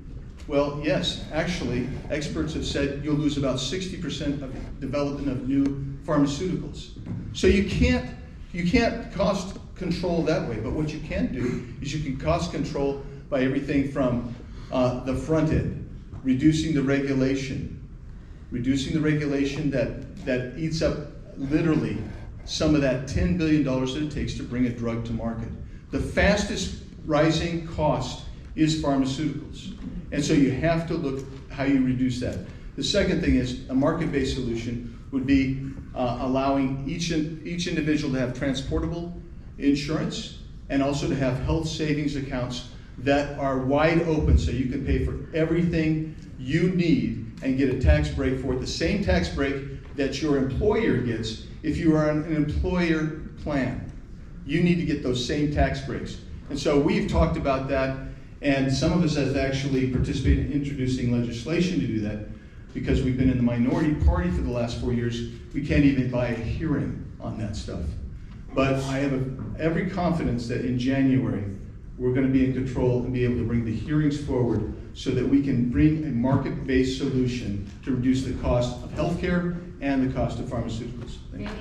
Well, yes, actually, experts have said you'll lose about 60% of development of new pharmaceuticals. So you can't cost control that way, but what you can do is you can cost control by everything from the front end, reducing the regulation that eats up literally some of that $10 billion that it takes to bring a drug to market. The fastest rising cost is pharmaceuticals. And so you have to look how you reduce that. The second thing is a market-based solution would be allowing each individual to have transportable insurance and also to have health savings accounts that are wide open so you can pay for everything you need and get a tax break for it, the same tax break that your employer gets if you are on an employer plan. You need to get those same tax breaks. And so we've talked about that, and some of us have actually participated in introducing legislation to do that because we've been in the minority party for the last 4 years. We can't even buy a hearing on that stuff. But I have every confidence that in January, we're going to be in control and be able to bring the hearings forward so that we can bring a market-based solution to reduce the cost of healthcare and the cost of pharmaceuticals. Thank you.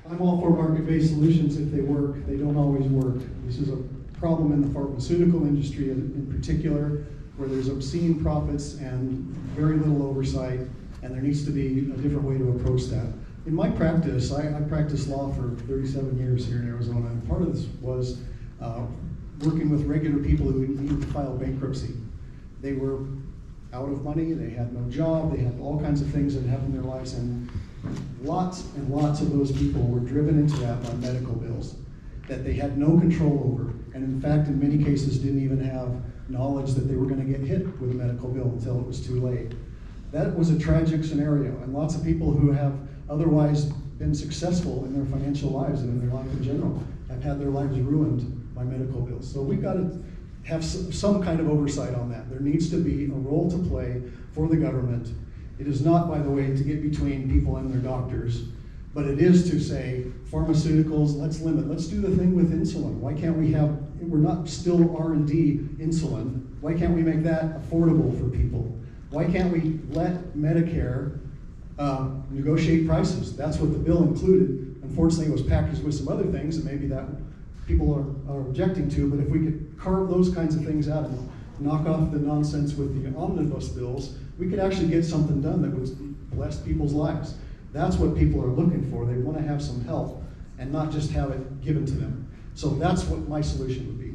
I'm all for market-based solutions if they work. They don't always work. This is a problem in the pharmaceutical industry in particular, where there's obscene profits and very little oversight, and there needs to be a different way to approach that. In my practice, I practiced law for 37 years here in Arizona, and part of this was working with regular people who needed to file bankruptcy. They were out of money, they had no job, they had all kinds of things that happened in their lives, and lots of those people were driven into that by medical bills that they had no control over, and in fact, in many cases, didn't even have knowledge that they were going to get hit with a medical bill until it was too late. That was a tragic scenario, and lots of people who have otherwise been successful in their financial lives and in their life in general have had their lives ruined by medical bills. So we've got to have some kind of oversight on that. There needs to be a role to play for the government. It is not, by the way, to get between people and their doctors, but it is to say, pharmaceuticals, let's limit. Let's do the thing with insulin. Why can't we have, we're not still R&D insulin. Why can't we make that affordable for people? Why can't we let Medicare negotiate prices? That's what the bill included. Unfortunately, it was packaged with some other things, and maybe that people are objecting to, but if we could carve those kinds of things out and knock off the nonsense with the omnibus bills, we could actually get something done that would bless people's lives. That's what people are looking for. They want to have some help and not just have it given to them. So that's what my solution would be.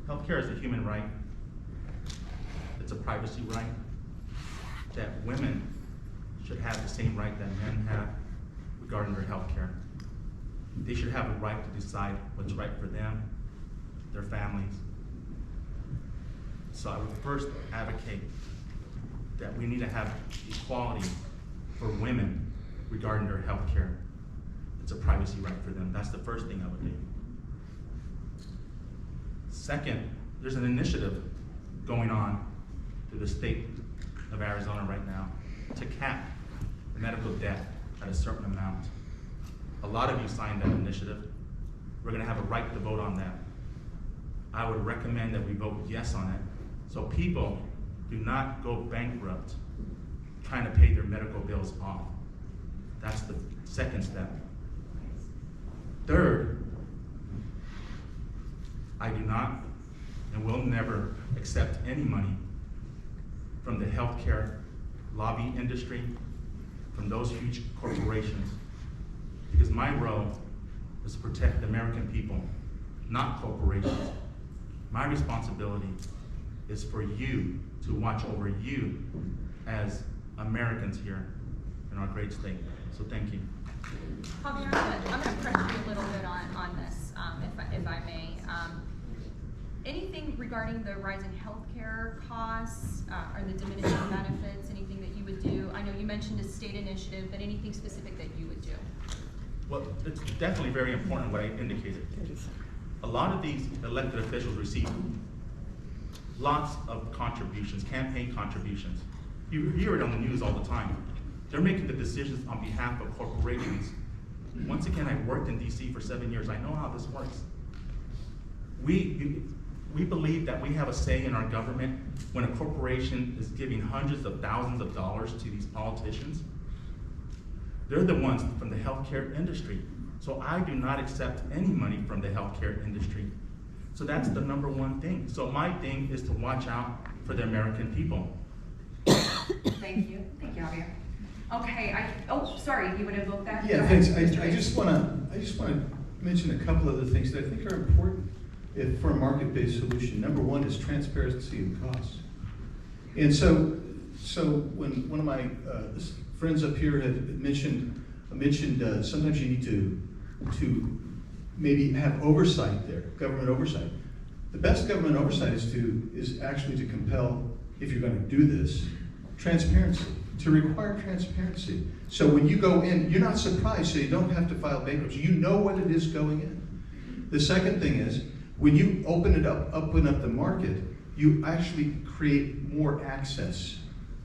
Healthcare is a human right. It's a privacy right. That women should have the same right that men have regarding their health care. They should have a right to decide what's right for them, their families. So I would first advocate that we need to have equality for women regarding their health care. It's a privacy right for them. That's the first thing I would do. Second, there's an initiative going on through the state of Arizona right now to cap the medical debt at a certain amount. A lot of you signed that initiative. We're going to have a right to vote on that. I would recommend that we vote yes on it so people do not go bankrupt trying to pay their medical bills off. That's the second step. Third, I do not and will never accept any money from the healthcare lobby industry, from those huge corporations, because my role is to protect the American people, not corporations. My responsibility is for you to watch over you as Americans here in our great state. So thank you. Javier, I'm going to press you a little bit on this, if I may. Anything regarding the rising healthcare costs or the diminishing benefits, anything that you would do? I know you mentioned a state initiative, but anything specific that you would do? Well, it's definitely very important what I indicated. A lot of these elected officials receive lots of contributions, campaign contributions. You hear it on the news all the time. They're making the decisions on behalf of corporations. Once again, I worked in DC for 7 years. I know how this works. We believe that we have a say in our government when a corporation is giving hundreds of thousands of dollars to these politicians. They're the ones from the healthcare industry. So I do not accept any money from the healthcare industry. So that's the number one thing. So my thing is to watch out for the American people. Thank you, Javier. Okay, sorry, you would invoke that? Go Yeah, ahead, thanks. Mr. I just want to mention a couple other things that I think are important for a market-based solution. Number one is transparency of costs. And so when one of my friends up here had mentioned sometimes you need to maybe have oversight there, government oversight. The best government oversight is actually to compel, if you're going to do this, transparency, to require transparency. So when you go in, you're not surprised, so you don't have to file bankruptcy. You know what it is going in. The second thing is, when you open up the market, you actually create more access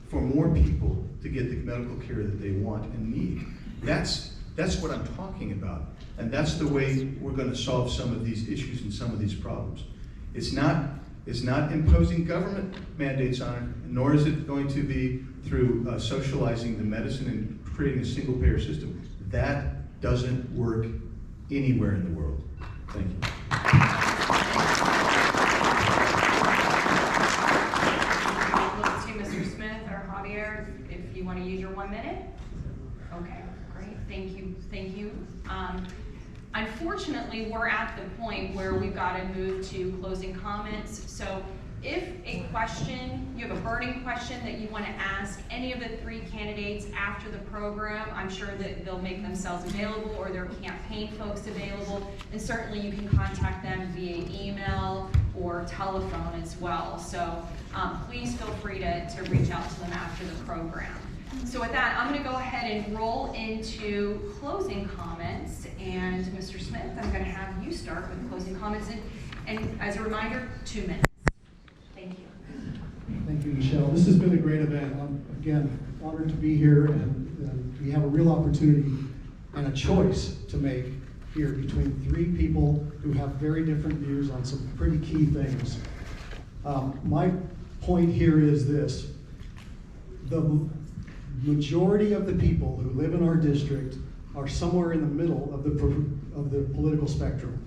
for more people to get the medical care that they want and need. That's what I'm talking about. And that's the way we're going to solve some of these issues and some of these problems. It's not imposing government mandates on it, nor is it going to be through socializing the medicine and creating a single payer system. That doesn't work anywhere in the world. Thank you. Look to Mr. Smith or Javier, if you want to use your 1 minute. Okay, great, thank you. Unfortunately, we're at the point where we've got to move to closing comments. So if you have a burning question that you want to ask any of the 3 candidates after the program, I'm sure that they'll make themselves available or their campaign folks available. And certainly you can contact them via email or telephone as well. So please feel free to reach out to them after the program. So with that, I'm going to go ahead and roll into closing comments. And Mr. Smith, I'm going to have you start with closing comments. And as a reminder, 2 minutes. Thank you. Thank you, Michelle. This has been a great event. I'm, again, honored to be here, and we have a real opportunity and a choice to make here between 3 people who have very different views on some pretty key things. My point here is this. The majority of the people who live in our district are somewhere in the middle of the political spectrum.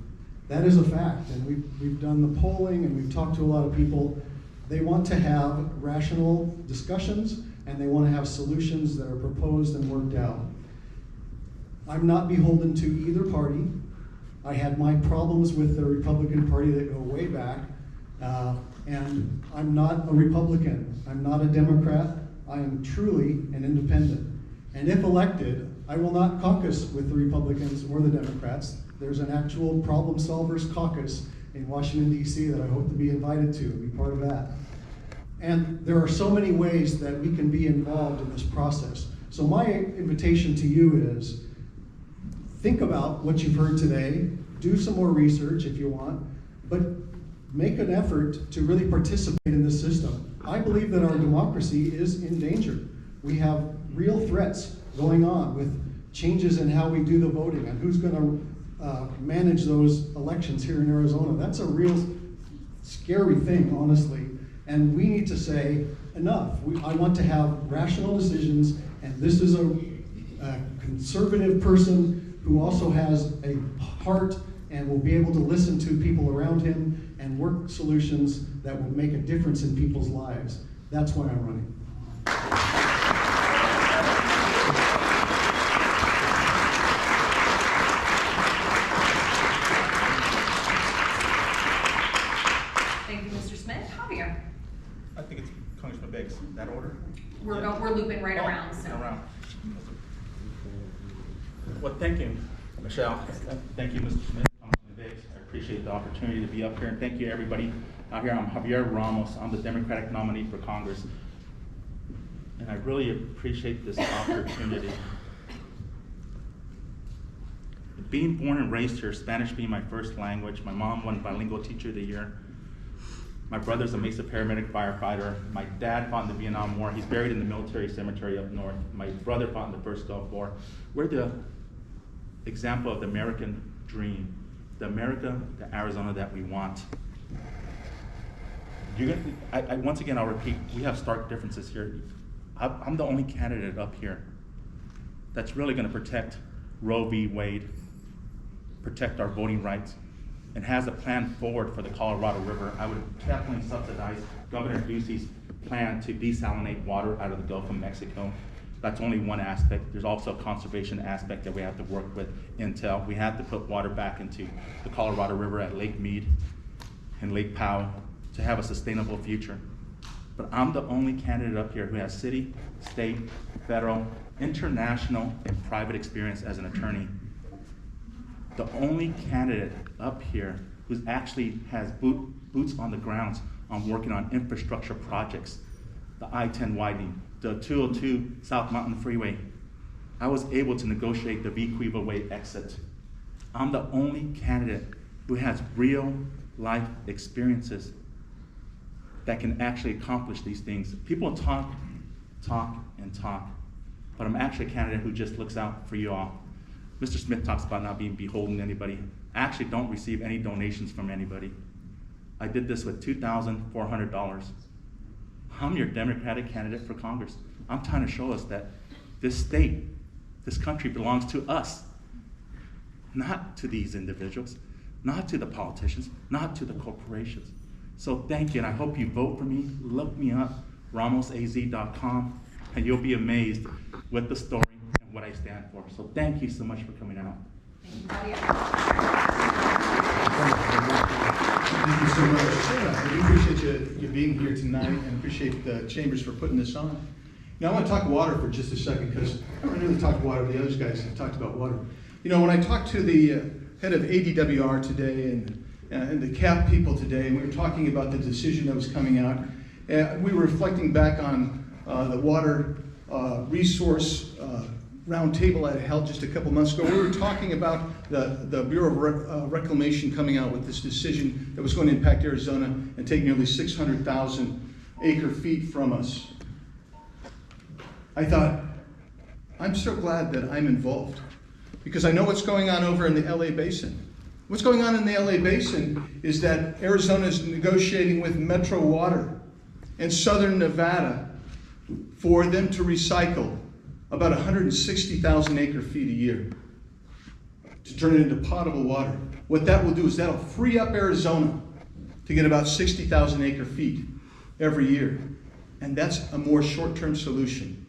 That is a fact, and we've done the polling and we've talked to a lot of people. They want to have rational discussions and they want to have solutions that are proposed and worked out. I'm not beholden to either party. I had my problems with the Republican Party that go way back, and I'm not a Republican. I'm not a Democrat. I am truly an independent. And if elected, I will not caucus with the Republicans or the Democrats. There's an actual problem solvers caucus in Washington, D.C. that I hope to be invited to and be part of that. And there are so many ways that we can be involved in this process. So my invitation to you is, think about what you've heard today, do some more research if you want, but make an effort to really participate in this system. I believe that our democracy is in danger. We have real threats going on with changes in how we do the voting and who's going to manage those elections here in Arizona. That's a real scary thing, honestly. And we need to say, enough. I want to have rational decisions, and this is a conservative person who also has a heart and will be able to listen to people around him and work solutions that will make a difference in people's lives. That's why I'm running. Thank you, Mr. Smith. Javier? I think it's Congressman Biggs. That order? We're looping right around. So. Around. Well, thank you, Michelle. Thank you, Mr. Smith. Congressman Biggs. I appreciate the opportunity to be up here, and thank you, everybody out here. I'm Javier Ramos. I'm the Democratic nominee for Congress, and I really appreciate this opportunity. Being born and raised here, Spanish being my first language, my mom won Bilingual Teacher of the Year. My brother's a Mesa paramedic firefighter. My dad fought in the Vietnam War. He's buried in the military cemetery up north. My brother fought in the first Gulf War. We're the example of the American dream, the America, the Arizona that we want. Once again, I'll repeat, we have stark differences here. I'm the only candidate up here that's really going to protect Roe v. Wade, protect our voting rights, and has a plan forward for the Colorado River. I would definitely subsidize Governor Ducey's plan to desalinate water out of the Gulf of Mexico. That's only one aspect. There's also a conservation aspect that we have to work with Intel. We have to put water back into the Colorado River at Lake Mead and Lake Powell to have a sustainable future. But I'm the only candidate up here who has city, state, federal, international, and private experience as an attorney. The only candidate up here who actually has boots on the grounds on working on infrastructure projects, the I-10 widening, the 202 South Mountain Freeway. I was able to negotiate the V. Cueva Way exit. I'm the only candidate who has real life experiences that can actually accomplish these things. People talk, and talk, but I'm actually a candidate who just looks out for you all. Mr. Smith talks about not being beholden to anybody. I actually don't receive any donations from anybody. I did this with $2,400. I'm your Democratic candidate for Congress. I'm trying to show us that this state, this country belongs to us, not to these individuals, not to the politicians, not to the corporations. So thank you, and I hope you vote for me. Look me up, ramosaz.com, and you'll be amazed with the story and what I stand for. So thank you so much for coming out. Thank you, Thank you so much. Yeah, we appreciate you being here tonight, and appreciate the Chambers for putting this on. Now I want to talk water for just a second, because I don't really talk water. The other guys have talked about water. You know, when I talked to the head of ADWR today and the CAP people today, and we were talking about the decision that was coming out, we were reflecting back on the water resource roundtable I held just a couple months ago. We were talking about the Bureau of Reclamation coming out with this decision that was going to impact Arizona and take nearly 600,000 acre feet from us. I thought, I'm so glad that I'm involved, because I know what's going on over in the LA Basin. What's going on in the LA Basin is that Arizona is negotiating with Metro Water and Southern Nevada for them to recycle about 160,000 acre feet a year to turn it into potable water. What that will do is that'll free up Arizona to get about 60,000 acre feet every year. And that's a more short-term solution.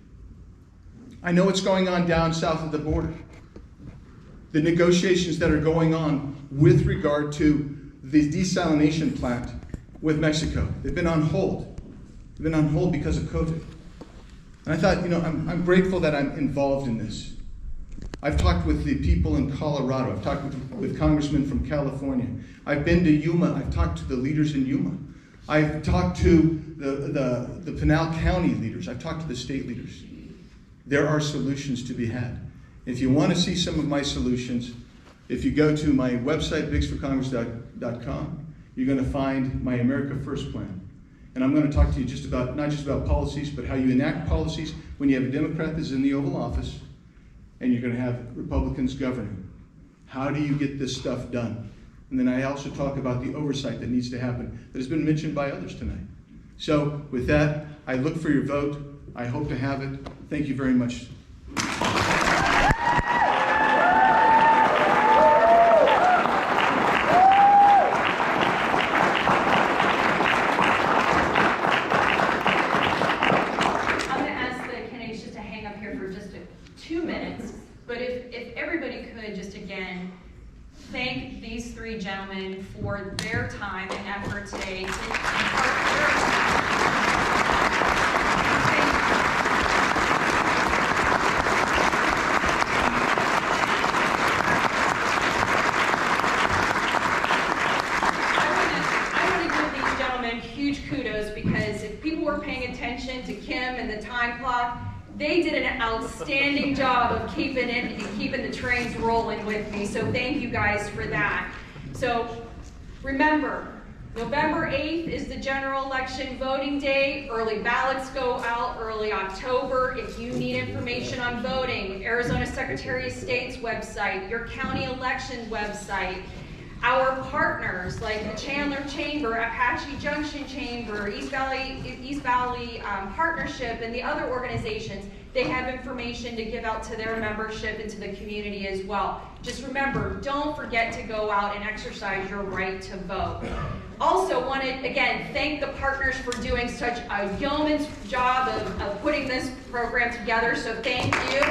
I know what's going on down south of the border. The negotiations that are going on with regard to the desalination plant with Mexico. They've been on hold. They've been on hold because of COVID. And I thought, you know, I'm grateful that I'm involved in this. I've talked with the people in Colorado. I've talked with congressmen from California. I've been to Yuma. I've talked to the leaders in Yuma. I've talked to the Pinal County leaders. I've talked to the state leaders. There are solutions to be had. If you want to see some of my solutions, if you go to my website, bigsforcongress.com, you're going to find my America First plan. And I'm going to talk to you not just about policies, but how you enact policies when you have a Democrat that's in the Oval Office and you're going to have Republicans governing. How do you get this stuff done? And then I also talk about the oversight that needs to happen that has been mentioned by others tonight. So with that, I look for your vote. I hope to have it. Thank you very much. Thank these three gentlemen for their time and effort today to impart their time. I want to give these gentlemen huge kudos, because if people were paying attention to Kim and the time clock, they did an outstanding job of keeping the trains rolling with me. So thank you guys for that. So remember, November 8th is the general election voting day. Early ballots go out early October. If you need information on voting, Arizona Secretary of State's website, your county election website, Our partners like the Chandler Chamber, Apache Junction Chamber, East Valley Partnership, and the other organizations, they have information to give out to their membership and to the community as well. Just remember, don't forget to go out and exercise your right to vote. Also want to, again, thank the partners for doing such a yeoman's job of putting this program together, so thank you.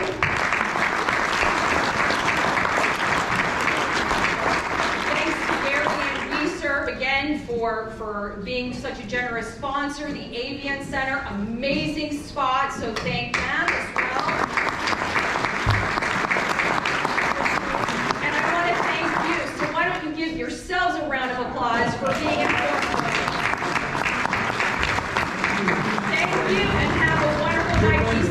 WeSERV again for being such a generous sponsor. The Avian Center, amazing spot, so thank them as well. And I want to thank you, so why don't you give yourselves a round of applause for being informed. Thank you, and have a wonderful night.